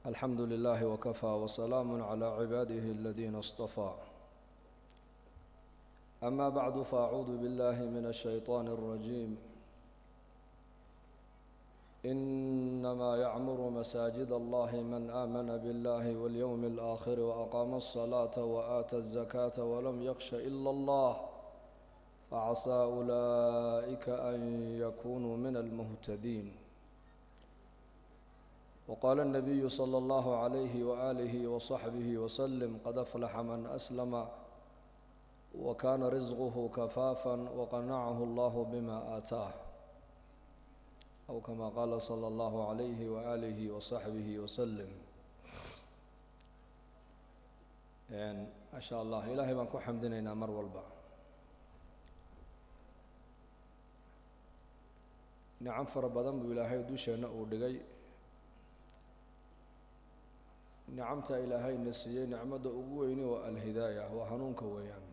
الحمد لله وكفى وسلام على عباده الذين اصطفى أما بعد فأعوذ بالله من الشيطان الرجيم إنما يعمر مساجد الله من آمن بالله واليوم الآخر وأقام الصلاة وآتى الزكاة ولم يخش إلا الله فعسى أولئك أن يكونوا من المهتدين. وقال النبي صلى الله عليه وآله وصحبه وسلم قد أفلح من أسلم وكان رزقه كفافا وقنعه الله بما آتاه أو كما قال صلى الله عليه وآله وصحبه وسلم. ما شاء الله إلهي بان ku xamdinaynaa mar walba nicam fara badan buu ilaahay dusheena uu dhigay. nicamta ilaahayna siiyey nicmada ugu weyni waa alhidaaya, waa hanuunka weeyaan.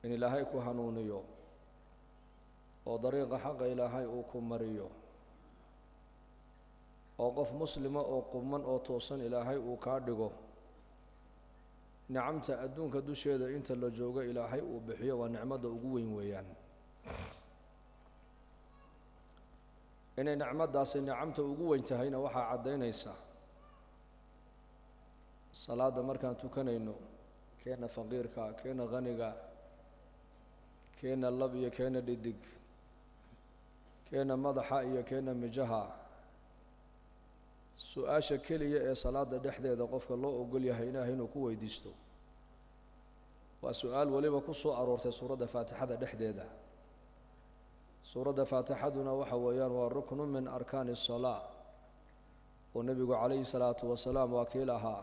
in ilaahay ku hanuuniyo oo dariiqa xaqa ilaahay uu ku mariyo oo qof muslima oo quman oo toosan ilaahay uu kaa dhigo. nicamta adduunka dusheeda inta la joogo ilaahay uu bixiyo waa nicmada ugu weyn weeyaan. inay nicmadaasi nicamta ugu weyn tahayna waxaa caddaynaysa salaada markaan tukanayno, keena faqiirka, keena qaniga, keena lab iyo keena dhidig, keena madaxa iyo keena mijaha. su-aasha keliya ee salaada dhexdeeda qofka loo ogol yahay ilaahay inuu ku weydiisto waa su-aal weliba ku soo aroortay suuradda faatixada dhexdeeda. suuradda faatixaduna waxa weeyaan waa ruknu min arkaani الsalaa oo nebigu calayhi salaatu wasalaam waa kii lahaa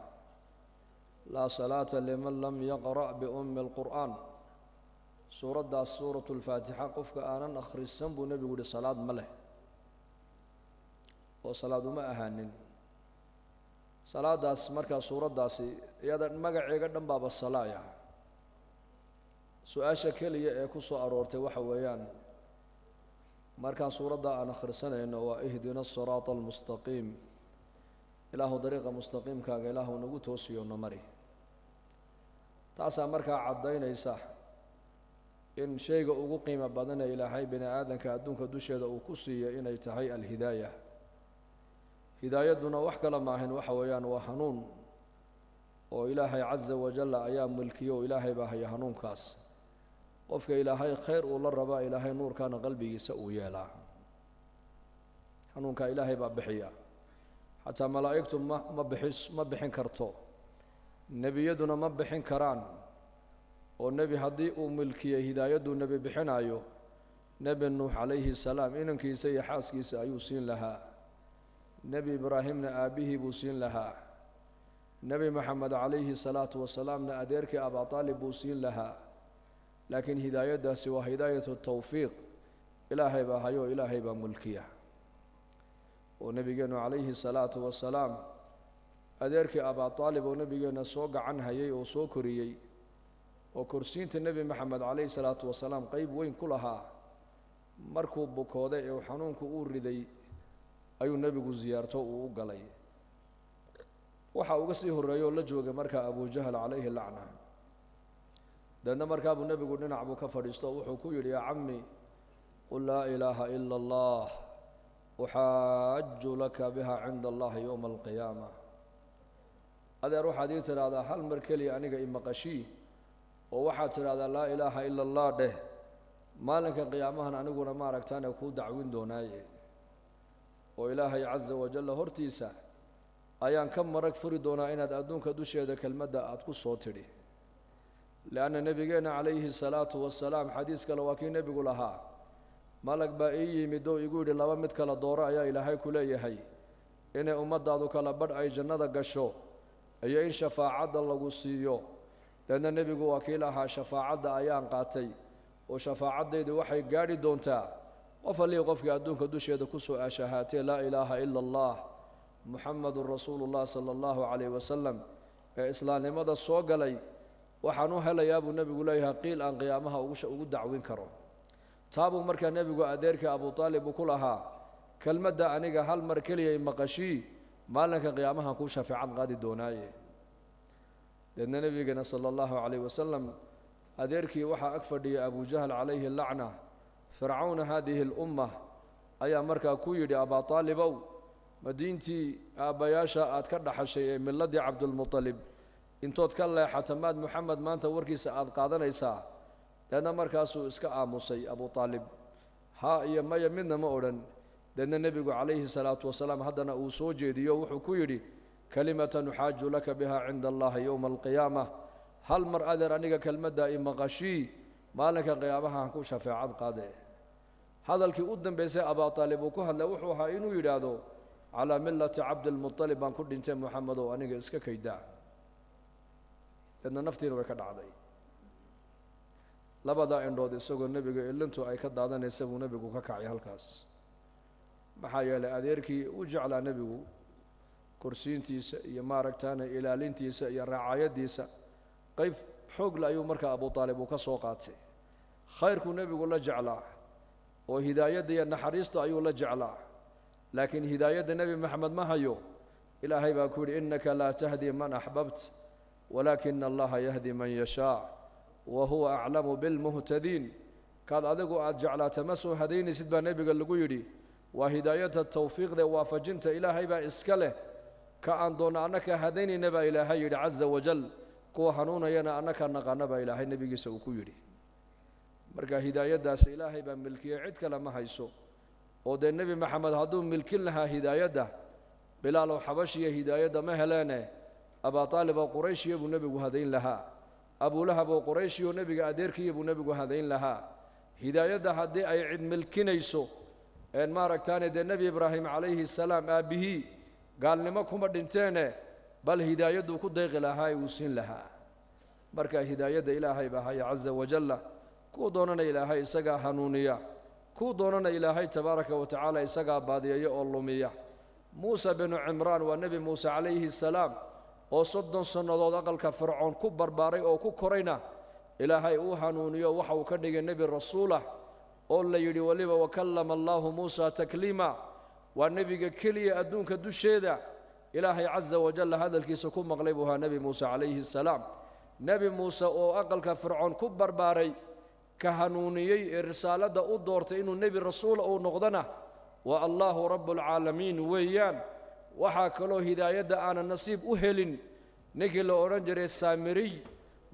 laa salaata liman lam yaqra' biummi اlqur'aan. suuraddaas suuratu lfaatixa qofka aanan akhrisan buu nebigu yihi salaad ma leh oo salaad uma ahaanin. salaadaas markaa suuraddaasi iyada magaceega dhan baaba salaaya. su-aasha keliya ee ku soo aroortay waxa weeyaan markaan suuradda aan akhrisanayno waa ihdina asiraata almustaqiim, ilaahu dariiqa mustaqiimkaaga ilaahu nagu toosiyo na mari. taasaa markaa caddaynaysa in shayga ugu qiimo badanee ilaahay bini aadanka adduunka dusheeda uu ku siiyo inay tahay alhidaaya. hidaayaduna wax kale maahayn waxa weeyaan waa hanuun oo ilaahay casa wajalla ayaa mulkiyo oo ilaahay baa haya hanuunkaas. qofka ilaahay khayr uu la rabaa ilaahay nuurkaana qalbigiisa uu yeelaa. hanuunkaa ilaahay baa bixiya. xataa malaa'igtu ma bixin karto, nebiyaduna ma bixin karaan. oo nebi haddii uu milkiyey hidaayaduu nebi bixinaayo, nebi nuux calayhi salaam inankiisa iyo xaaskiisa ayuu siin lahaa. nebi ibraahimna aabbihii buu siin lahaa. nebi moxamed calayhi salaatu wasalaamna adeerkii abaa aalib buu siin lahaa. laakiin hidaayaddaasi waa hidaayatu tawfiiq. ilaahay baa hayo, ilaahay baa mulkiya. oo nebigeennu calayhi salaatu wasalaam adeerkii abaa aalib oo nebigeenna soo gacan hayay oo soo koriyey oo korsiinta nebi moxamed calayhi salaatu wasalaam qeyb weyn ku lahaa, markuu bukooday ee xanuunku uu riday ayuu nebigu ziyaarto uu u galay. waxa uga sii horreeya oo la joogay markaa abujahal calayhi lacna. deedna markaa buu nebigu dhinac buu ka fadhiisto oo wuxuu ku yidhi yaa cammi qul laa ilaaha ila allah uxaaju laka biha cinda allahi yowma alqiyaama. adeer waxaad ii tidhaahdaa hal mar keliya aniga imaqashii oo waxaad tidhaahdaa laa ilaaha ila allah dheh, maalinka qiyaamahan aniguna maaragtaane kuu dacwin doonaaye oo ilaahay casa wajalla hortiisa ayaan ka marag furi doonaa inaad adduunka dusheeda kelmadda aad ku soo tidhi. lianna nebigeenna calayhi salaatu wasalaam xadiis kale waa kii nebigu lahaa malag baa ii yimid oo igu yidhi laba mid kala dooro ayaa ilaahay ku leeyahay, inay ummaddaadu kala badh ay jannada gasho iyo in shafaacadda lagu siiyo. deedna nebigu waa kii lahaa shafaacadda ayaan qaatay oo shafaacaddaydu waxay gaadhi doontaa qof allihii qofkii adduunka dusheeda ku soo ashahaatee laa ilaaha ila allah muxamadun rasuulullah sala allahu calayh wasalam ee islaamnimada soo galay. waxaan u helayaa buu nebigu leeyahay qiil aan qiyaamaha ugu dacwin karo. taabuu markaa nebigu adeerkii abu aalib uu ku lahaa kelmadda aniga hal mar keliya imaqashii maalinka qiyaamaha ku shafaacad qaadi doonaaye deedna nabigeena sala allahu calayh wasalam adeerkii waxaa ag fadhiya abu jahl calayhi lacna fircawna haadihi اlummah ayaa markaa ku yidhi abaa taalibow ma diintii aabbayaasha aad ka dhaxashay ee milladii cabdulmuطalib intood ka leexata maad moxamed maanta warkiisa aad qaadanaysaa deedna markaasuu iska aamusay abu aalib haa iyo maya midna ma odhan deedna nebigu calayhi salaatu wasalaam haddana uu soo jeediyo wuxuu ku yidhi kalimatan uxaaju laka biha cinda allahi yowma alqiyaama hal mar adeer aniga kelmaddaa i maqashii maalinka qiyaamahaan ku shafeecad qaade hadalkii u dambaysay abaa aalib uu ku hadlay wuxuu ahaa inuu yidhaahdo calaa millati cabdilmuطalib baan ku dhintay moxamedow aniga iska kaydaa deedna naftiina way ka dhacday labadaa indhood isagoo nebiga ilintu ay ka daadanaysa buu nebigu ka kacay halkaas maxaa yeelay adeerkii u jeclaa nebigu kursiintiisa iyo maaragtaana ilaalintiisa iyo raacayadiisa qayb xoogle ayuu markaa abu aalib uu ka soo qaatay khayrkuu nebigu la jeclaa oo hidaayadda iyo naxariista ayuu la jeclaa laakiin hidaayadda nebi maxamed ma hayo ilaahay baa ku yidhi innaka laa tahdi man axbabt walaakina allaha yahdi man yashaa wa huwa aclamu bilmuhtadiin kaad adigu aad jeclaata ma soo hadaynaysid baa nebiga lagu yidhi waa hidaayadda tawfiiqda waafajinta ilaahay baa iska leh ka aan doonna annaka hadaynayna baa ilaahay yidhi caza wajal kuwa hanuunayana annaka naqaana baa ilaahay nebigiisa uu ku yidhi marka hidaayaddaas ilaahay baa milkiye cid kale ma hayso oo dee nebi maxamed hadduu milkin lahaa hidaayadda bilaalow xabashiya hidaayadda ma heleene abaa aalib oo qurayshiya buu nebigu hadayn lahaa abulahab oo qurayshiyo nebiga adeerkiya buu nebigu hadayn lahaa hidaayadda haddii ay cid milkinayso een maaragtaane dee nebi ibraahim calayhi salaam aabbihii gaalnimo kuma dhinteene bal hidaayadduu ku deeqi lahaa uu siin lahaa marka hidaayadda ilaahay baa haya caza wajalla kuu doonana ilaahay isagaa hanuuniya kuu doonana ilaahay tabaaraka wa tacaala isagaa baadiyaya oo lumiya muuse binu cimraan waa nebi muuse calayhi salaam oo 30 sannadood aqalka fircoon ku barbaaray oo ku korayna ilaahay uu hanuuniyo waxa uu ka dhigay nebi rasuulah oo la yidhi waliba wakallama allaahu muusa takliima waa nebiga keliya adduunka dusheeda ilaahay caza wajalla hadalkiisa ku maqlay buu ahaa nebi muuse calayhi salaam nebi muuse oo aqalka fircoon ku barbaaray ka hanuuniyey ee risaaladda u doortay inuu nebi rasuula uu noqdona waa allaahu rabbulcaalamiin weeyaan waxaa kaloo hidaayadda aanan nasiib u helin ninkii la odhan jiray saamiriy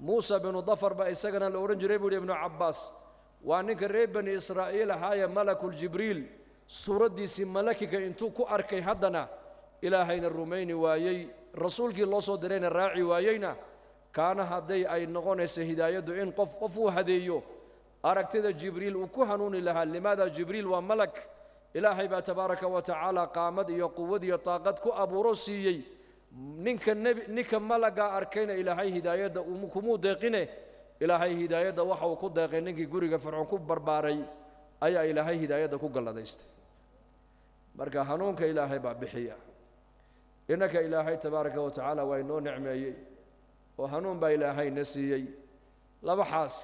muuse binu dafar baa isagana la odhan jiray buu yidhi ibnu cabbaas waa ninka reer bani israa'iil ahaayee malakuljibriil suuraddiisii malakiga intuu ku arkay haddana ilaahayna rumayni waayey rasuulkii loo soo dirayna raaci waayeyna kaana hadday ay noqonayso hidaayaddu in qof uu hadeeyo aragtida jibriil uu ku hanuuni lahaa limaada jibriil waa malak ilaahay baa tabaaraka wa tacaala qaamad iyo quwad iyo taaqad ku abuuro siiyey ninka malagaa arkayna ilaahay hidaayadda kumuu deeqine ilaahay hidaayadda waxa uu ku deeqay ninkii guriga fircoon ku barbaaray ayaa ilaahay hidaayadda ku galladaystay marka hanuunka ilaahay baa bixiya innaka ilaahay tabaaraka wa tacaala waa inoo nicmeeyey oo hanuun baa ilaahayna siiyey laba xaas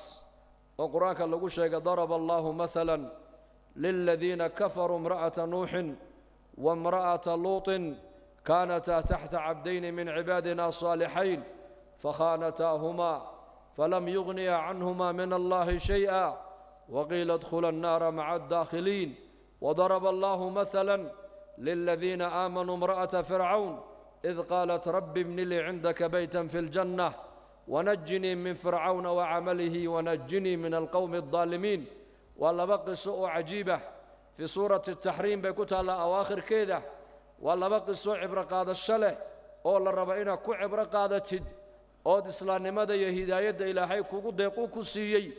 oo qur-aanka lagu sheegay daraba allaahu maalan للذين كفروا امرأة نوح وامرأة لوط كانتا تحت عبدين من عبادنا صالحين فخانتاهما فلم يغنيا عنهما من الله شيئا وقيل ادخلا النار مع الداخلين وضرب الله مثلا للذين آمنوا امرأة فرعون إذ قالت رب ابن لي عندك بيتا في الجنة ونجني من فرعون وعمله ونجني من القوم الظالمين ولا بقي سوء عجيبة في سورة التحريم بيكوتها لأواخر كده ولا بقي سوء عبر قادة الشله أولا ربعنا كو عبر قادة تد أود إسلام ماذا يهداية إلهي كو ديقو كسيي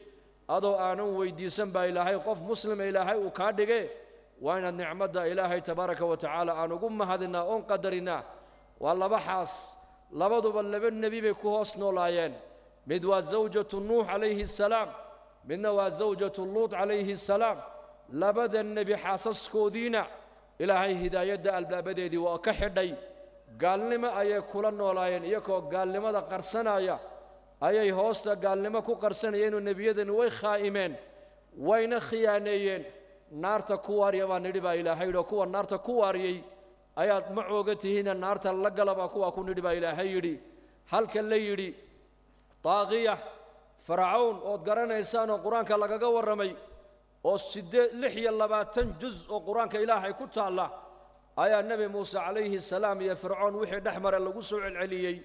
أدو آنو ويديسن با إلهي قف مسلم إلهي وكادقه وين النعمة إلهي تبارك وتعالى آنو قم هذنا أون قدرنا ولا بحاس لبدو باللبن نبي بكوهس نولايين مدوى زوجة نوح عليه السلام midna waa zawjatu luut calayhi salaam labada nebi xaasaskoodiina ilaahay hidaayadda albaabadeedii waa ka xidhay gaalnimo ayay kula noolaayeen iyagoo gaalnimada qarsanaya ayay hoosta gaalnimo ku qarsanayeen oo nebiyadani way khaa'imeen wayna khiyaaneeyeen naarta ku waarya baa nidhi baa ilaahay yidhi kuwa naarta ku waariyey ayaad ma oogatihiin naarta la galaba kuwa ku nidhi baa ilaahay yidhi halka la yidhi طاغية فرعون oo garanaysaan oo quraanka lagaga waramay oo 6 juz oo quraanka ilaahay ku taala ayaa nabi Muuse calayhi salaam iyo fircoon wixii dhaxmara lagu soo celceliyay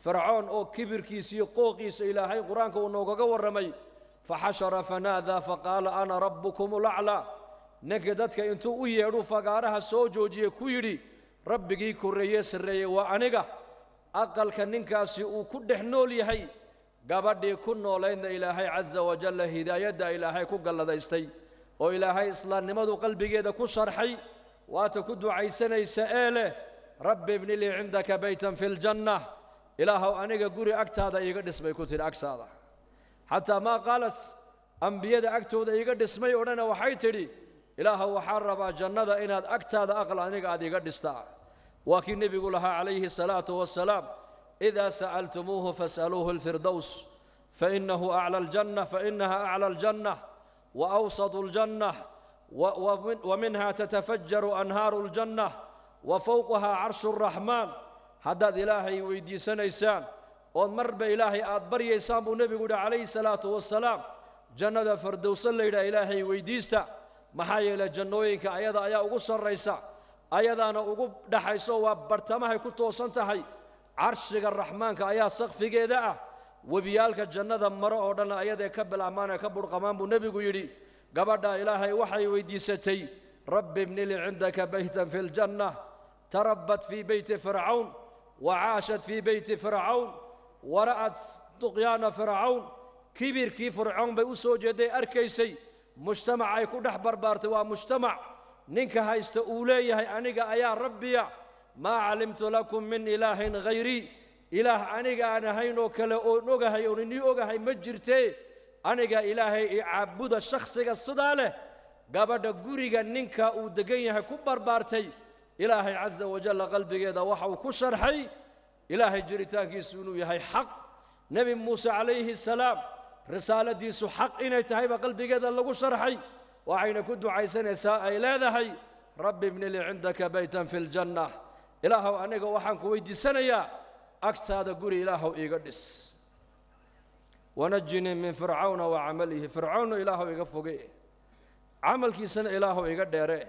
fircoon oo kibirkiisa iyo qooqiisa ilaahay quraanka uu noogaga waramay فحشر فنادى فقال أنا ربكم الأعلى نكدتك انتو ويرو فقارها سوجوجي كويري ربكي كوريه سريه وانيغا اقل كننكاسي او كدخ نول يحي غبدي كنولين الهي عز وجل هدايه الهي كو غلدايستي او الهي اسلامنimadu qalbigeeda ku sharxay waata ku ducaysanaysa eele rabbi ibn li indaka baytan fil jannah ilaahu aniga guri agtaada iga dhismay ku tir agsaada حتى ما قالت أنبياء أكتود يقد اسمي ورنا وحيتري إله وحرب جنة إن أكتاد أقل عنك هذه قد استع وكن النبي يقولها عليه الصلاة والسلام إذا سألتموه فاسألوه الفردوس فإنه أعلى الجنة فإنها أعلى الجنة وأوسط الجنة ومنها تتفجر أنهار الجنة وفوقها عرش الرحمن حدد إلهي ويدي سنيسان ومر بإلهي أدبر يسام النبي قول عليه الصلاة والسلام جنة فردوس الليلة إلهي ويديستا محايا إلى جنوينك أيضا أيا أقصر ريسا أيضا أنا أقب دحيسو وبرتمها كنتو صنتهي عرشك الرحمن كأيا سقف كذا وبيالك الجنة مرة أودنا أيضا يكبل أمانة كبر قمام النبي قول قبض إلهي وحي ويديستي رب ابن لي عندك بيتا في الجنة تربت في بيت فرعون وعاشت في بيت فرعون ورأت طغيان فرعون كبير كي فرعون بيوسو جدي أركيسي مجتمع يكون أحبر بارت ومجتمع نينك هايست أولي هاي أنيقا أيا ربي ما علمت لكم من إله غيري إله أنيقا أنا هاينو كلا نوغا هاي وني أوغا هاي مجرتي أنيقا إلهي عبود الشخص الصدالة قابد قريقا نينكا ودقينها كبر بارتي إلهي عز وجل قلبي إذا وحو كسر حي إلهي جريتان كيسونو يهي حق نبي موسى عليه السلام رسالة ديسو حق إنه تهيب قلبي قد اللقو شرحي وعين كدو عيسان يساء إلا ذهي ربي ابن لي عندك بيتا في الجنة إلهو أنيق وحنك ويدي سنيا أكساد قولي إلهو إيقدس ونجني من فرعون وعمله فرعون إلهو إيقفوقي عمل كيسان إلهو إيقدره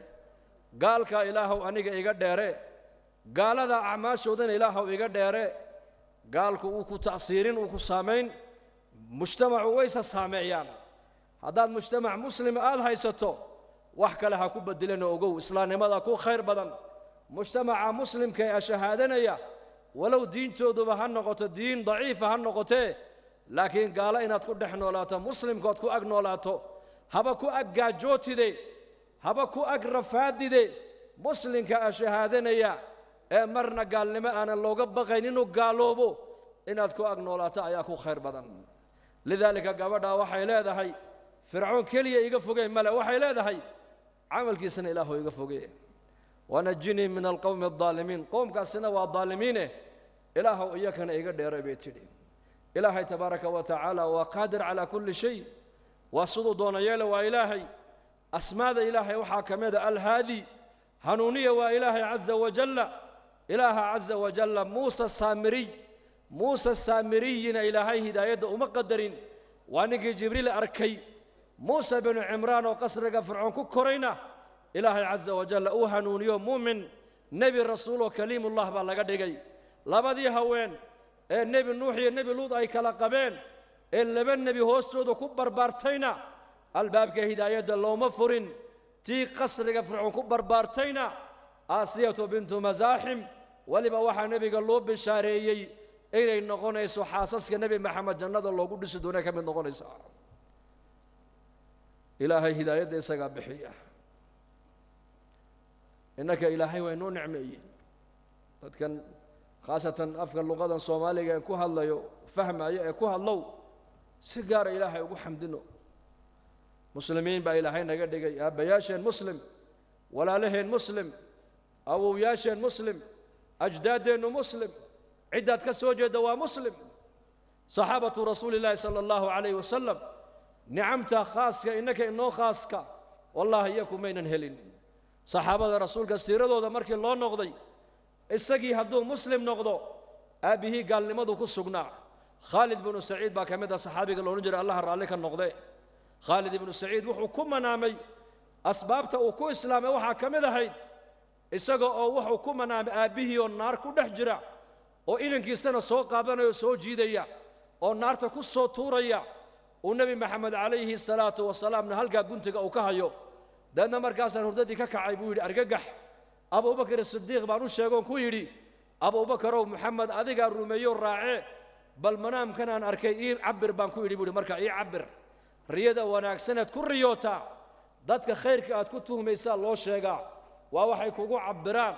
قالك إلهو أنيق إيقدره قال هذا أعماش ودن إله ويقدر ديره قال كوكو تأثيرين وكو سامين مجتمع ويس السامعيان هذا المجتمع مسلم آل هايستو وحكى لها كوب الدلين وقو إسلام ماذا كو خير بدن مجتمع مسلم كي أشهادنا يا ولو دين تودو بهالنقطة الدين ضعيفة هالنقطة لكن قال إن تكون نحن ولا مسلم قد كو أجن ولا تو هبا كو أجا جوتي دي هبا كو أجرفاد دي مسلم كأشهادنا يا مرنا قال لما أنا لو قبقين إنه قالوبو إن أذكو أغنولاتا أياكو خير بدن لذلك قبضا وحي لا دهي فرعون كليه يقفوقين ملا وحي لا دهي عمل كيسن إلهو يقفوقين ونجني من القوم الظالمين قوم كاسنا والظالمين إلهو إياكنا يقدر بيتدين إلهي تبارك وتعالى وقادر على كل شيء وصدو دون يالا وإلهي أسماء إلهي وحاكمه الهادي هنونية وإلهي عز وجل إله عز وجل موسى السامري إلهي هداية ومقدرين وانك جبريل أركي موسى بن عمران وقصر فرعون كورينا إلهي عز وجل أوهنون يوم مؤمن نبي الرسول وكليم الله بالله لابدي هوين النبي نوحي النبي لوط أي كلاقبين اللي بن نبي هوستود وكبر بارتينا الباب كهداية اللو مفرين تي قصر فرعون كبر بارتينا آسية بنت مزاحم ولما وحى نبي قال له بالشارعي إلى النقونيس وحاسسك نبي محمد جنة الله قدس دونك من نقونيس إلهي هداية ديسك بحية إنك إلهي وإنه نعمي كان خاصة أفكار اللغة الصومالية يكوها الله فهم يكوها الله سيجار إلهي يقول حمدنا مسلمين بإلهين نقدر يا بياشين مسلم ولا لهين مسلم أو ياشين مسلم أجدادين مسلم عدة كسوجة دوا مسلم صحابة رسول الله صلى الله عليه وسلم نعمت خاصك إنك إنه خاصك والله إياكم من هلين saxaabada rasuulka siiradooda markii loo noqday isagii hadduu muslim noqdo aabbihii gaalnimadu ku sugnaa khaalid ibnu saciid baa ka mid ah saxaabiga la odhan jiray allaha raalli ka noqde khaalid ibnu saciid wuxuu ku manaamay asbaabta uu ku islaamay waxaa ka mid ahayd isaga oo wuxuu ku manaamay aabbihii oo naar ku dhex jira oo inankiisana soo qaadanaya oo soo jiidaya oo naarta ku soo tuuraya uu nebi maxamed calayhi salaatu wasalaamna halkaa guntiga uu ka hayo deedna markaasaan hurdadii ka kacay buu yidhi argagax abubakar sidiiq baan u sheegoon ku yidhi abubakarow maxamed adigaa rumeeyo raacee bal manaamkan aan arkay ii cabir baan ku yidhi buu yidhi markaa ii cabir riyada wanaagsaneed ku riyootaa dadka khayrka aad ku tuhmaysaa loo sheegaa waa waxay kugu cabbiraan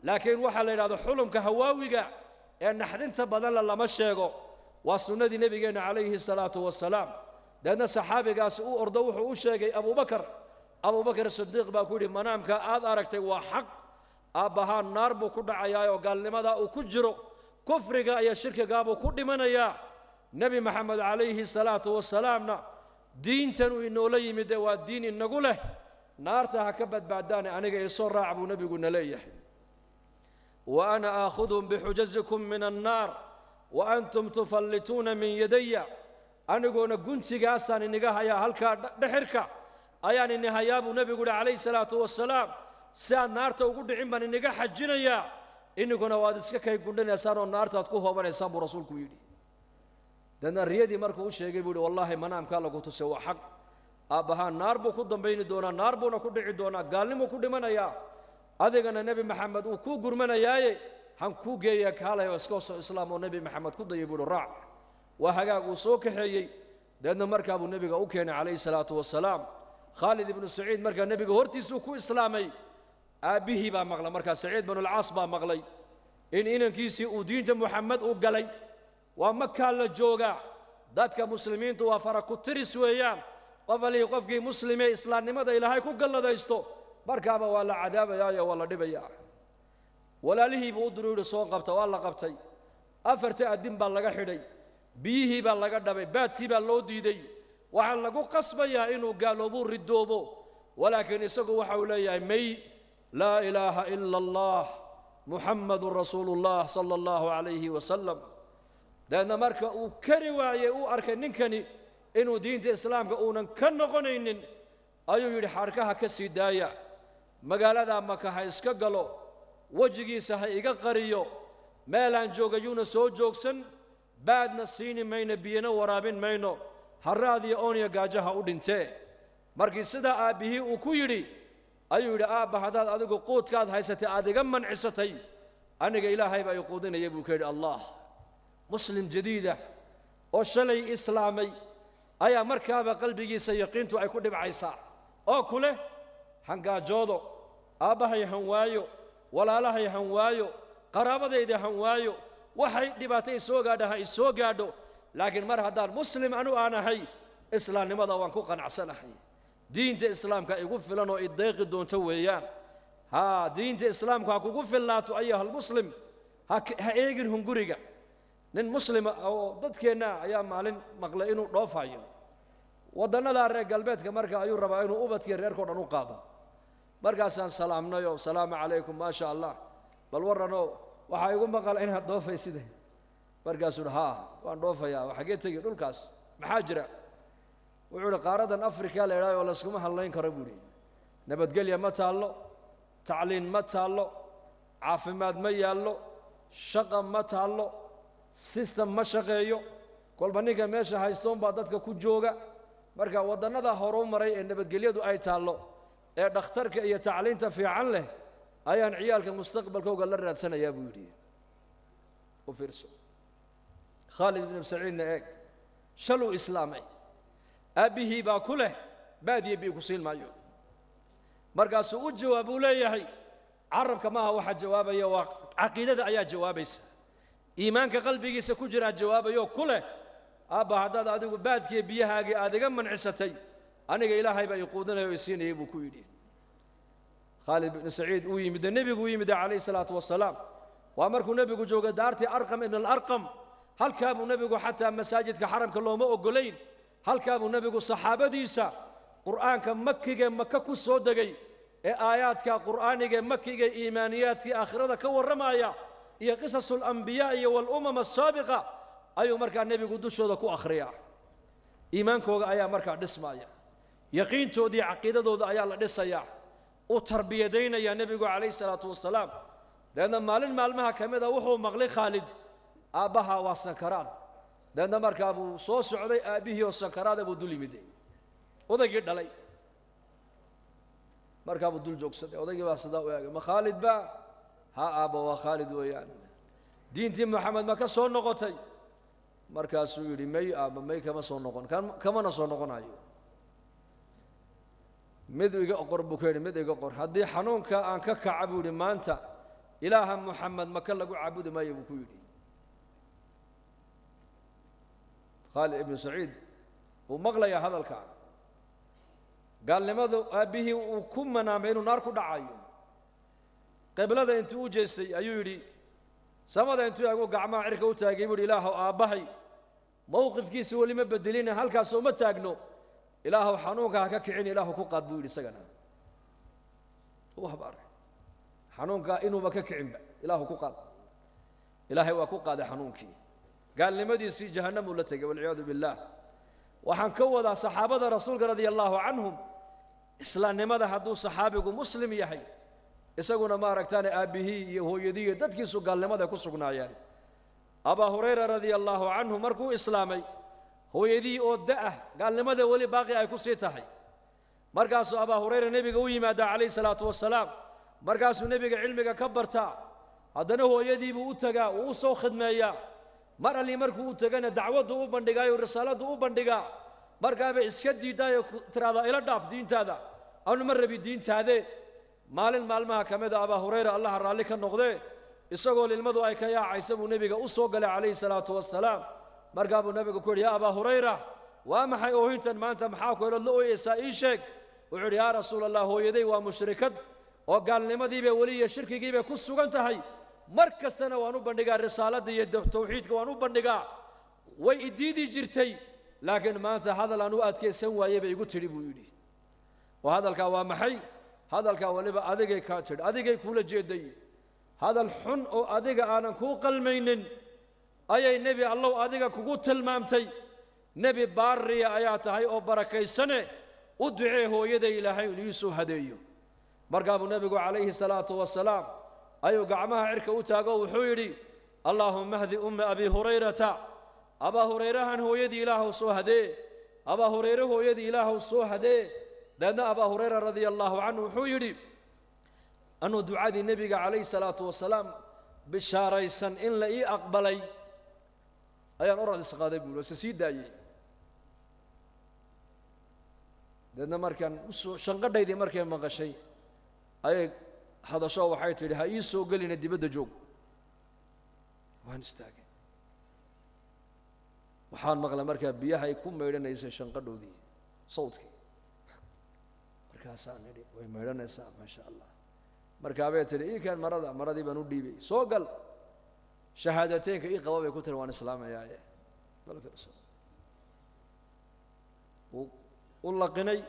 laakiin waxaa la yidhahdo xulumka hawaawiga ee naxdinta badanla lama sheego waa sunnadii nebigeenna calayhi salaatu wasalaam deedna saxaabigaasi u ordo wuxuu u sheegay abubakar sidiiq baa ku yidhi manaamka aad aragtay waa xaq aabbahaa naar buu ku dhacayaayoo gaalnimadaa uu ku jiro kufriga iyo shirkigaabuu ku dhimanayaa nebi maxamed calayhi salaatu wasalaamna diintan uu inoola yimid ee waa diin inagu leh naarta ha ka badbaadaane aniga isoo raac buu nebiguna leeyahay wa ana aakhuduhum bixujazikum min annaar wa antum tufallituuna min yadaya anigoona guntigaasaan iniga hayaa halkaa dhexirka ayaan ini hayaa buu nebigu yidhi calayhi salaatu wasalaam si aad naarta ugu dhicin baan iniga xajinayaa iniguna waad iska kay gundhanaysaan oo naartaad ku hoobanaysaan buu rasuulku yidhi deedna riyadii markuu u sheegay buu yidhi wallaahi manaamkaa lagu tusay waa xaq aabbahaa naar buu ku dambayni doonaa naar buuna ku dhici doonaa gaalnimuu ku dhimanayaa adigana nebi maxamed uu kuu gurmanayaaye han kuu geeya kaalay oo iska soo islaam oo nebi maxamed ku dayay buu yidhi raac waa hagaag uu soo kaxeeyey deedna markaa buu nebiga u keenay calayhi salaatu wasalaam khaalid ibnu saciid markaa nebiga hortiisuu ku islaamay aabbihii baa maqlay markaa saciid binulcaas baa maqlay in inankiisii uu diinta muxamed u galay waa makaa la joogaa dadka muslimiintu waa fara ku tiris weeyaan qof alihii qofkii muslimee islaamnimada ilaahay ku galladaysto markaaba waa la cadaabayaayo waa la dhibayaa walaalihii buu u diru yidhi soo qabta waa la qabtay afarta addin baa laga xidhay biyihii baa laga dhabay baadkii baa loo diiday waxaa lagu qasbayaa inuu gaaloobuu ridoobo walaakiin isagu waxa uu leeyahay may laa ilaaha ila allah muxammadun rasuulullah sala allahu calayhi wasalam deedna marka uu kari waayey uu arkay ninkani inuu diinta islaamka uunan ka noqonaynin ayuu yidhi xarkaha ka sii daaya magaaladaa maka ha iska galo wejigiisa ha iga qariyo meelaan joogayuuna soo joogsan baadna siini mayno biyana waraabin mayno harraad iyo ooniya gaajaha u dhintee markii sidaa aabbihii uu ku yidhi ayuu yidhi aabba haddaad adigu quudkaad haysatay aad iga mancisatay aniga ilaahay baa ii quudinaya buu ka yidhi allah muslim jadiida oo shalay islaamay ayaa markaaba qalbigiisa yaqiintu ay ku dhibcaysaa oo ku leh hangaajoodo aabbahay han waayo walaalahay han waayo qaraabadayda han waayo waxay dhibaatay soo gaadha ha isoo gaadho laakiin mar haddaan muslim anu aan ahay islaamnimada waan ku qanacsanahay diinta islaamka igu filan oo ideeqi doonto weeyaan haa diinta islaamka ha kugu fillaato ayuhal muslim ha eegin hunguriga nin muslima oo dadkeenna ayaa maalin maqlay inuu dhoofayo waddannadaa reer galbeedka marka ayuu rabaa inuu ubadkii reerkao dhan u qaado markaasaan salaamnay oo salaamu calaykum maa sha allah bal warranoo waxaa igu maqala inaad dhoofaysid markaasuu yidhi haa waan dhoofayaa xaggee tegi dhulkaas maxaa jira wuxuu idhi qaaradan afrika la idhahay oo layskuma hadlayn karo buu idhi nabadgelya ma taallo tacliin ma taallo caafimaad ma yaallo shaqa ma taallo system ma shaqeeyo kolba ninka meesha haystoonbaa dadka ku jooga marka waddannada horuu maray ee nabadgelyadu ay taallo ee dhakhtarka iyo tacliinta fiican leh ayaan ciyaalka mustaqbalkooga la raadsanayaa buu yidhi u fiirso khaalid ibnu saciidna eeg shaluu islaamay aabbihii baa ku leh baadiye bii ku siin maayo markaasuu u jawaabuu leeyahay carabka maaha waxaa jawaabaya waa caqiidada ayaa jawaabaysa iimaanka qalbigiisa ku jiraa jawaabayoo ku leh aabba haddaad adigu baadkiiyo biyahaagii aad iga mancisatay aniga ilaahay baa ii quudinaya oo i siinayay buu ku yidhi khaalid ibnu saciid uu yimid nebigu u yimid calayhi salaatu wasalaam waa markuu nebigu joogay daartii arqam ibn alarqam halkaa buu nebigu xataa masaajidka xaramka looma oggolayn halkaa buu nebigu saxaabadiisa qur'aanka makiga maka ku soo degay آياتك قرآنك مكيك إيمانياتك آخرة كورمايا هي قصص الأنبياء والأمم السابقة أي مركا النبي قدوش ذاكو أخريا إيمانك أيا مركا دسمايا يقين تودي عقيدة دود أيا لدسيا وتربية دينا يا نبي عليه الصلاة والسلام لأن مالها كمذا وحو مغلي خالد أبها والسكرات لأن مركا أبو صوص علي أبيه والسكرات أبو دولي مدي وذا قد علي مركا أبو دول جوكسد وذا قد صدق ما خالد با ها أبا وخالد ويان دين تيم محمد ما كسر نقطي مركا سويري مي أبا مي كما صار نقون كما نصار نقون أيوه مد يجا قرب بكير مد يجا قرب هدي حنون كأنك كعبود ما أنت إله محمد ما كان لقوا عبود ما يبكيري خالد ابن سعيد ومغلى يا هذا الكعب قال لماذا أبيه وكم منامين وناركو دعايو قبل هذا أنتوا جيسي أيوري سما ذا أنتوا يقول قعما عركوا تاجيبوا إله أباهي موقف كيس هو اللي مبدلين هالكاسو ما تاجنو إله حنونك هكاكعين إله كوقاد بيولي سجنا هو هبار حنونك إنه بكاكعين إله كوقاد إلهي وكوقاد حنونك قال لمدي سي جهنم ولا تجا والعياذ بالله وحنكوذا صحابة رسولك رضي الله عنهم إسلام لماذا حدو صحابي مسلم يحي إسقنا ما ركتان أبيه هو يدي دتكيسو قال لماذا كسرنا يعني أبا هريرة رضي الله عنه مركو إسلامي هو يدي أودعه قال لماذا ولي باقي أيكو سيتحي مركز أبا هريرة النبي قوي ما دعا عليه الصلاة والسلام مركز النبي علمك كبرتا هذا هو يدي بوتجا ووصو خدمة إياه مر اللي مركو تجانا دعوته وبندقة ورسالته وبندقة مركا بإسكت ديدا ترى هذا إلى داف دين هذا أو نمر بدين هذا مال ما كمدا أبا هريرة الله رالك النقدة إسقول المدو أيك يا عيسى النبي أسوق عليه الصلاة والسلام مركا النبي يقول يا أبا هريرة وما حي أوهنت ما أنت محاك ولا الله يسائشك وعد يا رسول الله هو يدي ومشركت وقال لمدي بولي الشرك جيبه كسوق أنت هاي مركز سنة وانو بندقى الرسالة دي التوحيد وانو بندقى ويديدي جرتي لكن ما أنت هذا لانو أتكي سنوا يبي يقول تريبو يدي وهذا الكوام حي هذا الكوام لبا أدقى كاتر أدقى كل جدي هذا الحن أو أدقى أنا كو قلمين أي النبي الله أدقى كو تلمامتي نبي باري آيات هاي أو بركي سنة أدعيه يدي إلهي ليسو هديه مرقاب النبي عليه الصلاة والسلام أيو قعمها عركة وتاقو وحويري اللهم اهدي أم أبي هريرة أبا هريرة هو يدي إله صوهدي أبا هريرة هو يدي إله صوهدي لأن أبا هريرة رضي الله عنه وحويري أنه دعاء النبي عليه الصلاة والسلام بشاري سن إن لئي أقبلي أيان أراد السقاذ يقول وسسيد داي لأن مركان شنقر دي مركان مغشي أي هذا شو وحيت لي هايسو قال لي ندي بده جوق وهنستاجي وحال مغلى مركب بيها يكون ميرنا يسوي شنقدو دي صوتك مركب سانيدي وين ميرنا يسا ما شاء الله مركبات لي كان مرضي بنودي بي سو قال شهادتين كي قوابي كتر وان اسلام يا بلا فرصه والله قني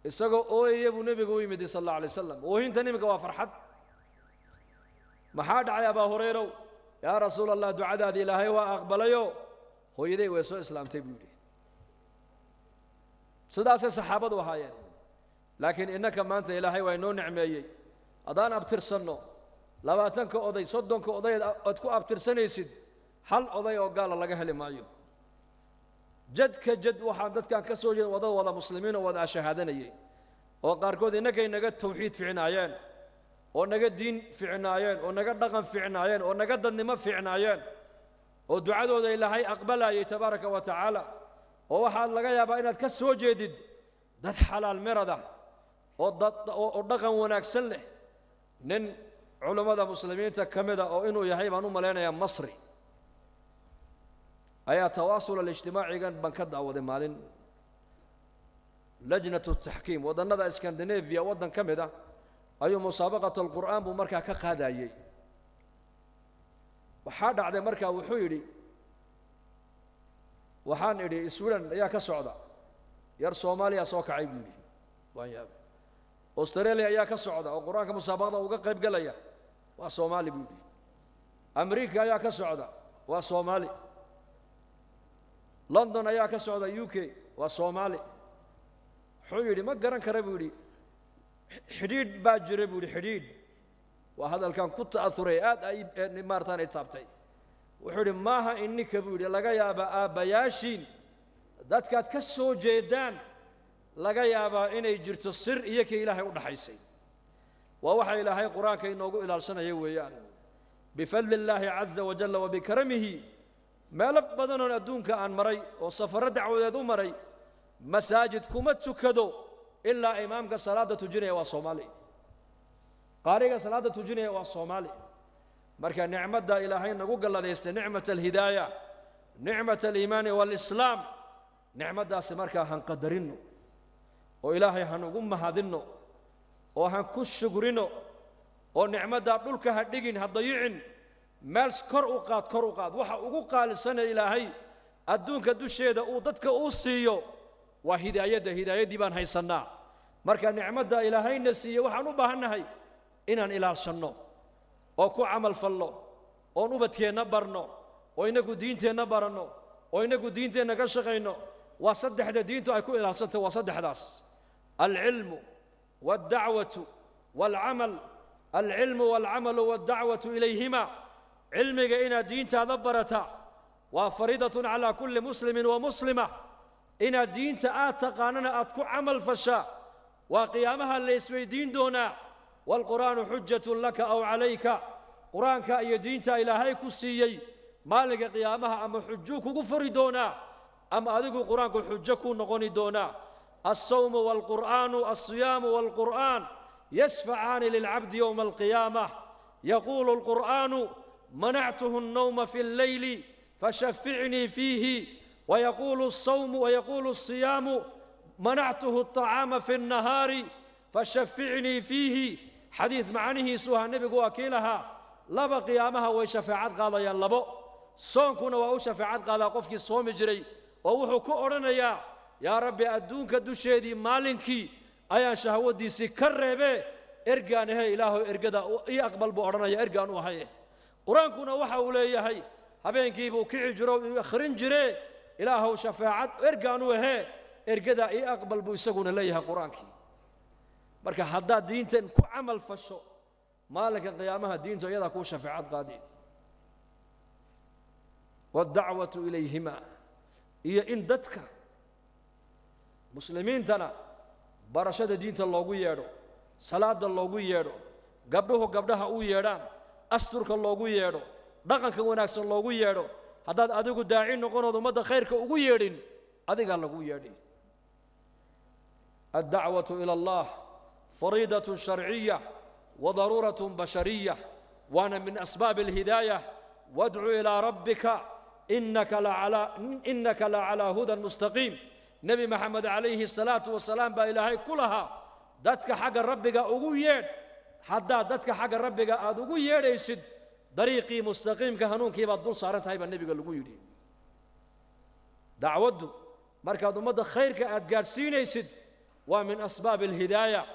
isagoo ooyay buu nabiga u yimid sallallahu alayhi wasallam oohinta nabiga waa farxad maxaa dhacay Abu Hurayra ya rasuul Allah ducadaadi ilaahay waa aqbalayo hooyaday way soo islaamtay buu yiri sidaas ay saxaabadu ahaayeen laakiin innaka maanta ilaahay waa inoo nicmeeyay adaan abtirsanno 20 ka oday 30 ka oday aad ku abtirsanaysid hal oday oo gaal laga heli maayo جد كجد واحد كان كسوجي وضع مسلمين وضع شهادني وقاركود إنك نجد توحيد في عنايان ونجد دين في عنايان ونجد رقم في عنايان ونجد النماء في عنايان ودعاء ذا إلى هاي أقبلها تبارك وتعالى وواحد لقى بين كسوجي جديد ده حلال مرضى ودقم ونكسل له نن علماء المسلمين تكمل أو إنه يهيب أنو ملينا يا مصري أي تواصل الاجتماعي كان بنكد أو مالين لجنة التحكيم ودنا ذا إسكندنافيا ودنا كم هذا أي مسابقة القرآن بمركا كقادايي وحاد على مركا وحيري وحان إلي سويلن يا كسعودة يا صوماليا صوك عيبني ويا أستراليا أيا كسعودة وقرآن كمسابقة وقيب قليا وصومالي بيدي أمريكا أيا كسعودة وصومالي لندن أيا كسعودة يوكي وصومالي حيدي ما قرن كربودي حديد باجر بودي حديد وهذا اللي كان كنت أثريات أي مارتان إتابتي وحدي ماها إني كبودي لقى يا أبا ياشين ذات كات كسو جيدان لقى يا أبا إني جرت السر إياك إلهي ودحيسي ووحى إلهي قرآن كي نوغو إلى السنة يويان بفضل الله عز وجل وبكرمه ما لبدنا أدونك عن مري وصفر دعوة ذو مري مساجد كمت كدو إلا إمامك صلاة تجني وصومالي قارئ صلاة تجني وصومالي مركا نعمة دا إلهي نقول الله ديست نعمة الهداية نعمة الإيمان والإسلام نعمة دا سمركا هنقدرينه وإلهي هنقوم هذينه وهنكش شكرينه ونعمة دا دولك هدقين هضيعين مالس كر أقاد وحا أقال السنة إلهي أدونك دوشي دا أوضتك أوصيو وهداية ديبان هاي سنة مركا نعمة دا إلهي نسيه وحا نبهنهي إنان إله سنة وكو عمل فالله ونبتينا برنو وإنكو دينتينا برنو وإنكو دينتينا كشغينو وصدح دا دينتو أيكو إله سنة وصدح داس العلم والدعوة والعمل العلم والعمل والدعوة إليهما علمك إنا دينتا دبرتا وفريضة على كل مسلم ومسلمة إنا دينتا آتقاننا أتكو عمل فشا وقيامها اللي اسمي دين دونا والقرآن حجة لك أو عليك قرآن كأي دينتا إلهيك السيي مالك قيامها أما حجوك كفر دونا أما أذيك قرآن حجك نغني دونا الصوم والقرآن الصيام والقرآن يشفعان للعبد يوم القيامة يقول القرآن منعته النوم في الليل فشفعني فيه ويقول الصوم ويقول الصيام منعته الطعام في النهار فشفعني فيه حديث معنيه سوها النبي وكيلها لبا قيامها وشفاعات قال يا لبو صومكنا وشفاعات قال قفك الصوم جري ووحو كورنا يا ربي أدونك دوشيدي مالنكي أيا شهودي سكربه إرجان هي إله إرجدا يقبل بورنا يا إرجان وهاي قرآن كنا وحوليه هاي هبين كيبو كعجرو آخرين جري إله شفاعة إرجان وهاي إرجدا يقبل بيسقون ليها قرآن كي بركة حدا دينتن كو عمل فشو مالك القيامة دينته يدا كو شفاعة قادين والدعوة إليهما هي إن دتك مسلمين تنا برشاد دينته اللوغو يدو صلاة اللوغو يدو قبلها أو يدان أسترك اللوغو يدو دقنك وناكس اللوغو يدو هداد أدوكو داعين نقونو دو مدى خيرك أغو يدين أدوك اللوغو يدين الدعوة إلى الله فريضة شرعية وضرورة بشرية وأنا من أسباب الهداية وادعو إلى ربك إنك لعلى هدى مستقيم نبي محمد عليه الصلاة والسلام بإلهي كلها دتك حق ربك أغوير حدا دتك حق ربك أغوير يسد طريقي مستقيم كهنون كيف الدول صارت هاي النبي قال لغويري دعوته مركز مدى خيرك أتقارسين يسد ومن أسباب الهداية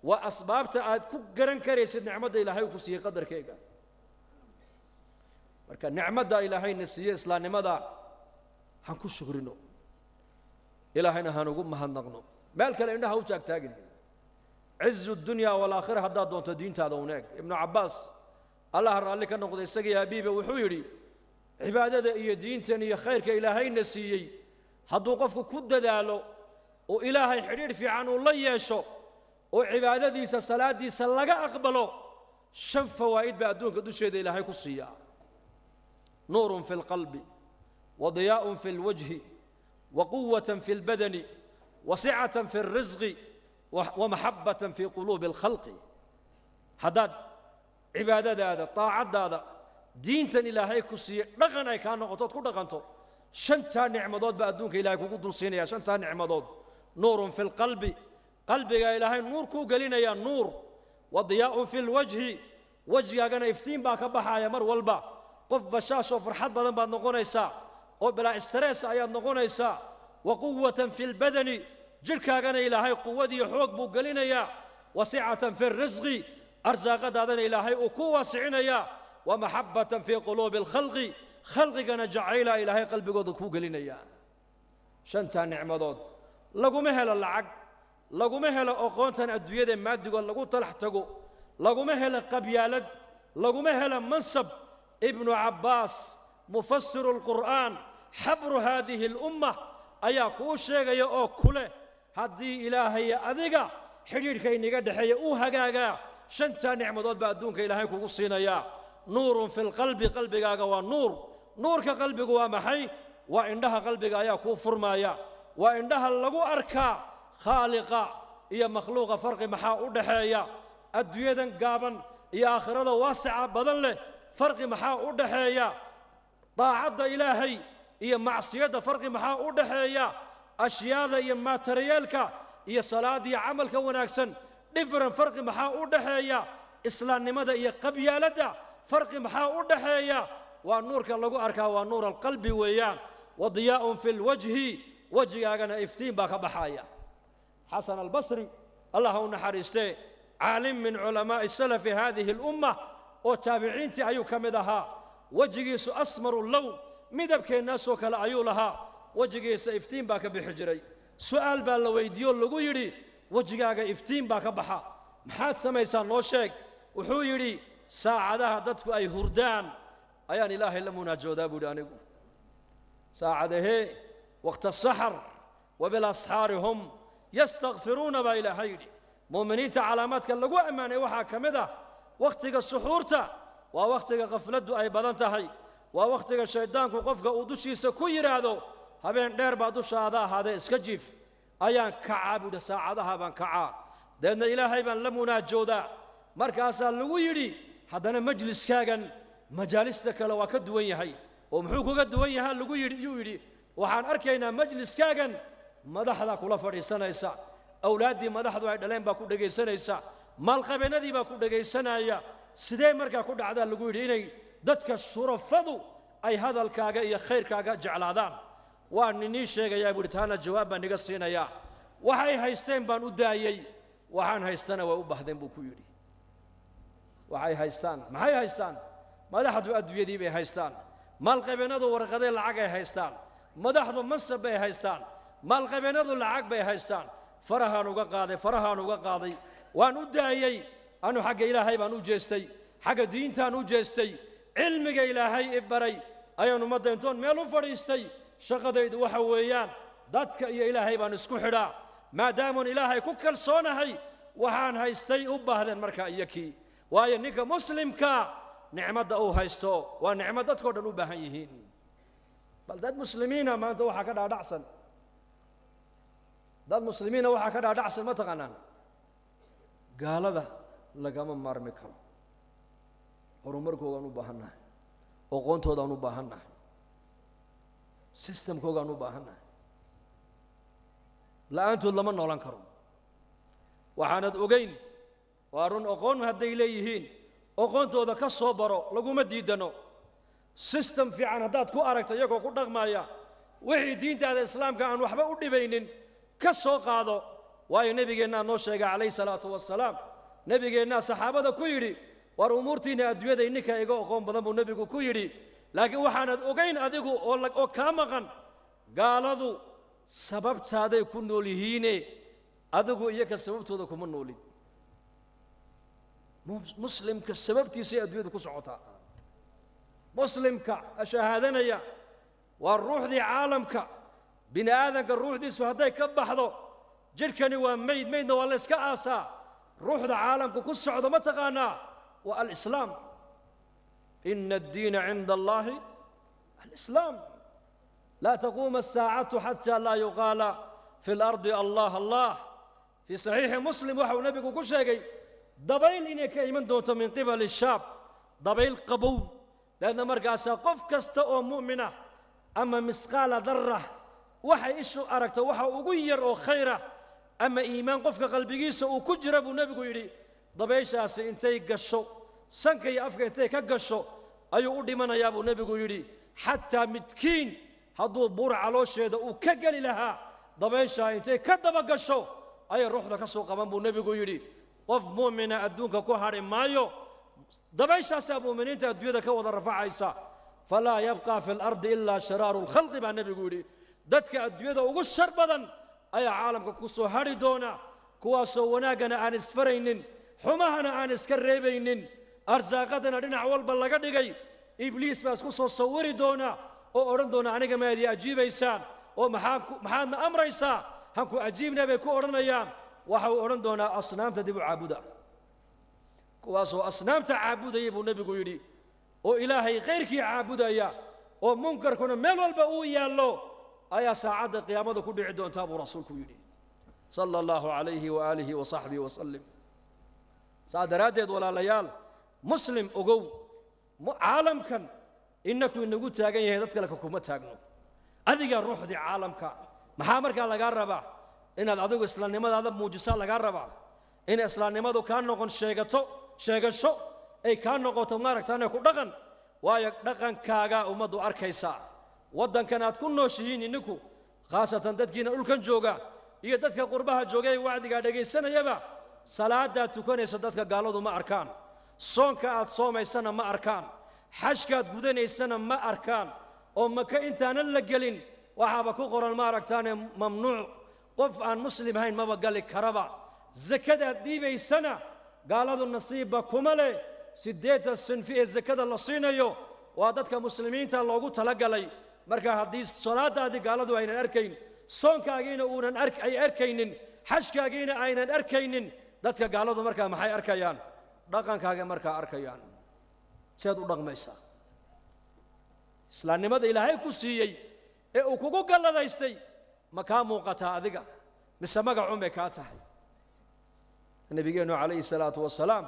وأسباب تأتكرن كريسد نعمة إلهي وكسي قدر كيغا مركز نعمة إلهي نسيه إسلام مدى هنكو شغرينو إلهينا هنقوم مهنقنو مالك لأنها هو تاقين عز الدنيا والآخرة هدا دون تدين تادونك ابن عباس الله رأى لك النقض السقي يا بيبي وحويري عبادة إيا دين تاني خيرك إلهي نسيي هدو قفك كد دالو وإلهي حرير في عنو الله يشو وعبادة دي سالات دي سلقا أقبلو شنف فوائد بأدونك دوشي دي إلهي كسيا نور في القلب وضياء في الوجه وقوة في البدن وسعة في الرزق ومحبة في قلوب الخلق حداد عبادة هذا طاعة هذا دينتن إلهي كسي رغنا كان نقطات كل رغنتو شنتا نعمضات بأدونك إلهي كقدر سينيا شنتا نعمضات نور في القلب قلبك إلهي نور كو قلنا يا نور وضياء في الوجه وجه أنا يفتين باك بحا يا مر والبا قف بشاش وفرحات بدن بعد نقونيسا وبلا استرس أياد نقونيسا وقوة في البدن جلك أنا إلهي قوتي حوق بو قلنا يا وسعة في الرزق أرزاق دادنا إلهي وكو وسعنيا ومحبة في قلوب الخلق خلقنا جعيلا إلهي قلبي قد كو قلنا شنتا نعمدود لغو مهل العق لغو مهل أقونتان الدوية مادقو لغو تلحتقو لغو مهل قبيالد لغو مهل منصب ابن عباس مفسر القرآن حبر هذه الأمة أيا كو شيغا أو كله هدي إلهي أذيقا حجير كي نقد حي هقاقا شنتا نعمدود بأدونك إلهي كو قصينا نور في القلب قلبك والنور نور كقلبك ومحي وعندها قلبك يا كفر مايا وعندها اللغو أركا خالقة يا مخلوق فرق محا أدحيا الدويدن قابن يا آخرة واسعة بدل فرق محا أدحيا طاعة إلهي يا معصية فرق محا أدحيا أشياء يا ماتريالك يا صلاة يا عملك وناكسن دفرن فرق محا أدحيا إسلام نمدا يا قبيالة فرق محا أدحيا والنور كاللغو أركا ونور القلب ويان وضياء في الوجه وجهنا افتين باك بحايا حسن البصري الله نحرسته عالم من علماء السلف هذه الأمة وتابعين أيو كمدها وجهيس أسمر اللون مدبك الناس وكلا أيو لها وجهيس افتين باك بحجري سؤال بالويديو اللغو يري وجهاga افتين باك بحا محاد سميسان نو شيك وحو يري ساعدها ددكو أي هردان أيان إله إلا مناجودا بودانيقو ساعده وقت السحر وبالأسحار هم يستغفرون بإلى هيدي مؤمنين علامات كاللقوا أماني وحا كمدا وقتك السحورتا ووقتك غفلت أي بدنتهي ووقتك الشيطان قفك ودوشي سكوير هذا هبين دير بعدوش هذا اسكجيف أيان كعاب ودا ساعدها بان كعاب لأن إلهي بان لمنا جودا مركاسا لويري هذا مجلس كاغن مجالستك لو كدوين هي ومحوكو كدوين ها لويري وحان أركينا مجلس كاغن مدحدا كلا فريسانيسا أولادي مدحدو أي دلين باكو دغيسانيسا مالقبينادي باكو دغيسانايا sidee markaa ku dhacdaa lagu yidhi inay dadka shurafadu ay hadalkaaga iyo khayrkaaga jeclaadaan waa ninii sheegayaa buuri taana jawaab baan iga siinayaa waxay haysteen baan u daayay waxaan haystana way u baahdeen buu ku yidhi waxay haystaan maxay haystaan madaxdu adduunyadii bay haystaan maalqabeenadu warqadee lacag ay haystaan madaxdu mansab bay haystaan maalqabeenadu lacag bay haystaan farahaan uga qaaday waan u daayay أنا حق إلهي بانو جيستي حق دين تانو جيستي علمك إلهي إبري أيانو مدينتون ميلو فريستي شقديد وحويان دادك إيا إلهي بانسكو حدا ما دامون إلهي كوكال صونهي وحان هايستي أبا مركا إياكي وآيا نيكا مسلم كا نعمة داو هايستو ونعمة دادكو دانو بهايهين بل داد مسلمين ما انتو وحا كدا دعسن داد مسلمين وحا كدا دعسن ما تغنان قال هذا lagama maarmi karo horumarkoogaan u baahannahay aqoontoodaan u baahannahay systemkoogaan u baahannahay la'aantood lama noolan karo waxaanad ogeyn waa run aqoon hadday leeyihiin aqoontooda ka soo baro laguma diidano system fiican haddaad ku aragto iyagoo ku dhaqmaya wixii diintaada islaamka aan waxba u dhibaynin ka soo qaado waayo nebigeennaa noo sheegay calayhi salaatu wassalaam نبينا صحابة كويري وأمورتنا أدوية إنك إيجو قوم بدمو نبيكو كويري لكن وحنا أوجين أديكو أو أو كامغن قالوا سبب هذا يكون نوليهيني أديكو إياك السبب هذا كمان نولي مسلم كالسبب تيسي أدوية كسعوتا مسلم كأشهادنا يا والروح دي عالمك بني آدم كالروح دي سهداي كبحضو جركني وميد والله إسكاسا روح ذا عالم كوكس عظمة ما تغانا والإسلام إن الدين عند الله الإسلام لا تقوم الساعة حتى لا يقال في الأرض الله الله في صحيح مسلم وحو نبي كل شيء ضبيل إنك إيمان دوت من قبل الشاب ضبيل قبول لأن مرقاسا قف كستأو مؤمنة أما مسقال ذرة وحي إشو أركت وحي أغير أو خيره أما إيمان قفك قلبيسا وكجرب النبي يري ضبيشاس انتي قشو سنكي أفك انتي كقشو أيو أدي من يابو النبي يري حتى متكين هدو بور علوش هذا وكقل لها ضبيشا انتي كدب قشو أي روح لك سوق أمام النبي يري qof mu'mina adduunka ku hadhi maayo dabayshaasaa mu'miniinta adduunyada ka wada rafacaysa falaa yabqaa fi lardi ilaa shiraaru lkhalqi baa nebigu yidhi dadka adduunyada ugu shar badan ayaa caalamka ku soo hadhi doona kuwaasoo wanaaggana aan isfaraynin xumahana aan iska reebaynin arsaaqadana dhinac walba laga dhigay ibliis baa isku soo sawiri doona oo odhan doona aniga maad ii ajiibaysaan oo maxaadna amraysaa hanku ajiibna bay ku odhanayaan waxa uu odhan doonaa asnaamta dib u caabuda kuwaasoo asnaamta caabudaya buu nebigu yidhi oo ilaahay khayrkii caabudaya oo munkarkuna meel walba uu yaallo ayaa saacadda qiyaamada ku dhici doontaa buu rasuulku yidhi sala allahu calayhi waaalihi wasaxbihi wasallim saa daraaddeed walaalayaal muslim ogow caalamkan innaku inagu taagan yahay dad kale kuma taagno adiga ruuxdii caalamka maxaa markaa lagaa rabaa inaad adigu islaamnimadaada muujisaa lagaa rabaa in islaamnimadu kaa noqon sheegasho ay kaa noqoto maaragtaane ku dhaqan waayo dhaqankaagaa ummaddu arkaysaa waddankan aad ku nooshihiin inninku khaasatan dadkiina dhulkan jooga iyo dadka qurbaha jooga ee wacdigaa dhegaysanayaba salaadaad tukanaysa dadka gaaladu ma arkaan soonka aad soomaysana ma arkaan xajkaad gudanaysana ma arkaan oo maka intaanan la gelin waxaaba ku qoran maaragtaane mamnuuc qof aan muslim ahayn maba gali karaba zakadaad dhiibaysana gaaladu nasiibba kuma leh 8 sinfi ee zakada la siinayo waa dadka muslimiinta loogu talagalay marka haddii salaadaadii gaaladu aynan arkayn soonkaagiina ay arkaynin xajkaagiina aynan arkaynin dadka gaaladu markaa maxay arkayaan dhaqankaaga markaa arkayaan seed u dhaqmaysaa islaamnimada ilaahay ku siiyey ee uu kugu galladaystay ma kaa muuqataa adiga mise magacun bay kaa tahay nabigeennu calayhi salaatu wasalaam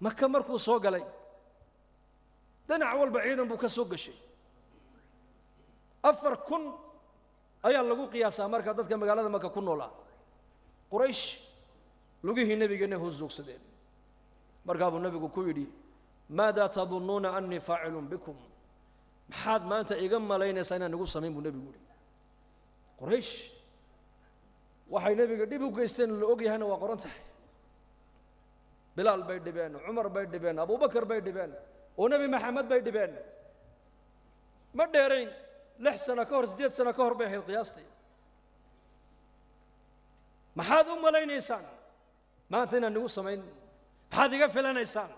maka markuu soo galay dhinac walba ciidan buu ka soo gashay 4,000 ayaa lagu qiyaasaa marka dadka magaalada maka ku noolaa quraysh lugihii nebigeenna hosjoogsadeen markaa buu nebigu ku yidhi maadaa tadunnuuna annii faacilun bikum maxaad maanta iga malaynaysaa inaan igu samayn buu nebigu yidhi quraysh waxay nebiga dhib u geysteen la og yahayna waa qoran tahay bilaal bay dhibeen cumar bay dhibeen abubakar bay dhibeen oo nebi maxamed bay dhibeen ma dheerayn 6 sano ka hor 8 sano ka hor bay ahayd qiyaastii maxaad u malaynaysaan maanta inaan igu samayn maxaad iga filanaysaan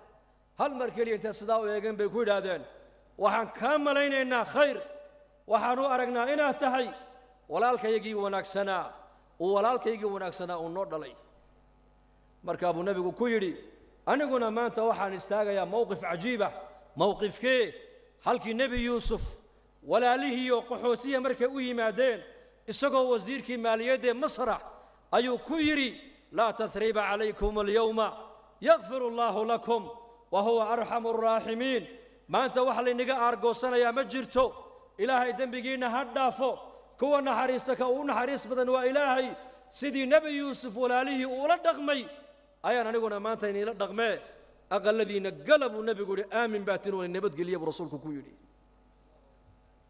hal mar keliya intay sidaa u eegeen bay ku yidhaahdeen waxaan kaa malaynaynaa khayr waxaan u aragnaa inaad tahay walaalkaygii wanaagsanaa uu noo dhalay markaa buu nebigu ku yidhi aniguna maanta waxaan istaagayaa mowqif cajiibah mowqifkee halkii nebi yuusuf walaalihii oo qaxootiya markay u yimaadeen isagoo wasiirkii maaliyaddee masra ayuu ku yidhi laa tahriiba calaykum alyawma yakfir allaahu lakum wa huwa arxamu araaximiin maanta wax laynaga aargoosanayaa ma jirto ilaahay dembigiinna ha dhaafo kuwa naxariista ka ugu naxariis badan waa ilaahay sidii nebi yuusuf walaalihii uula dhaqmay ayaan aniguna maanta iniila dhaqmee aqalladiina gala buu nebigu yidhi aamin baatin wala nabadgeliya buu rasuulku ku yidhi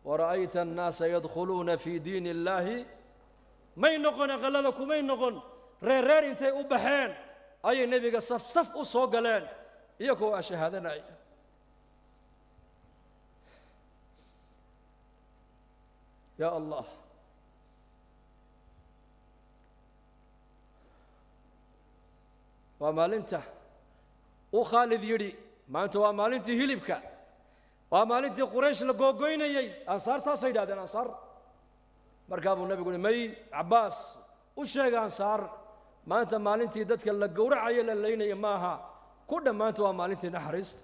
wara'ayta annaasa yadkhuluuna fii diini illaahi may noqon aqallada kumay noqon reer intay u baxeen ayay nebiga saf u soo galeen iyagoo aan shahaadanaya yaa allah waa maalinta uu khaalid yidhi maanta waa maalintii hilibka waa maalintii quraysh la googoynayey ansaar saasay yidhahdeen ansaar markaa buu nebigu yidhi may cabbaas u sheega ansaar maanta maalintii dadka la gowracayo la laynaya ma aha ku dhammaanta waa maalintii naxariista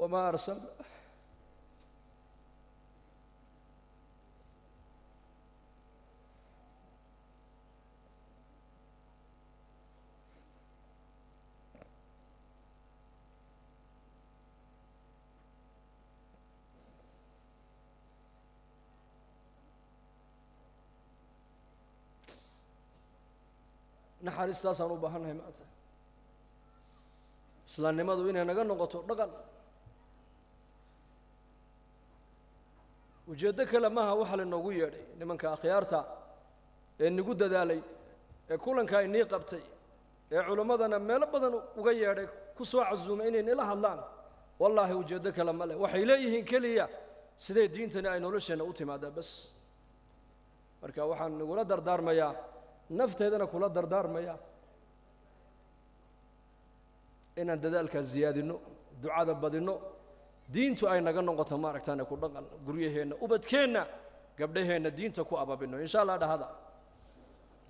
wamaa arsalna naxariistaasaan u baahannahay maanta islaamnimadu inay naga noqoto dhaqan ujeeddo kale maaha waxaa lainoogu yeedhay nimanka akhyaarta ee nagu dadaalay ee kulankaa inii qabtay ee culimmadana meelo badan uga yeedhay ku soo casuumay inay nila hadlaan wallaahi ujeeddo kale ma leh waxay leeyihiin keliya sidee diintani ay nolosheenna u timaadaa bas marka waxaan nagula dardaarmayaa nafteedana kula dardaarmayaa inaan dadaalkaas ziyaadinno ducada badinno diintu ay naga noqoto maaragtaan ku dhaqan guryaheenna ubadkeenna gabdhaheenna diinta ku ababinno insha allah dhahada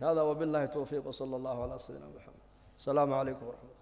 hada wabillahi tawfiiq wa sallallahu ala sayyidina muhammad السلام عليكم ورحمة الله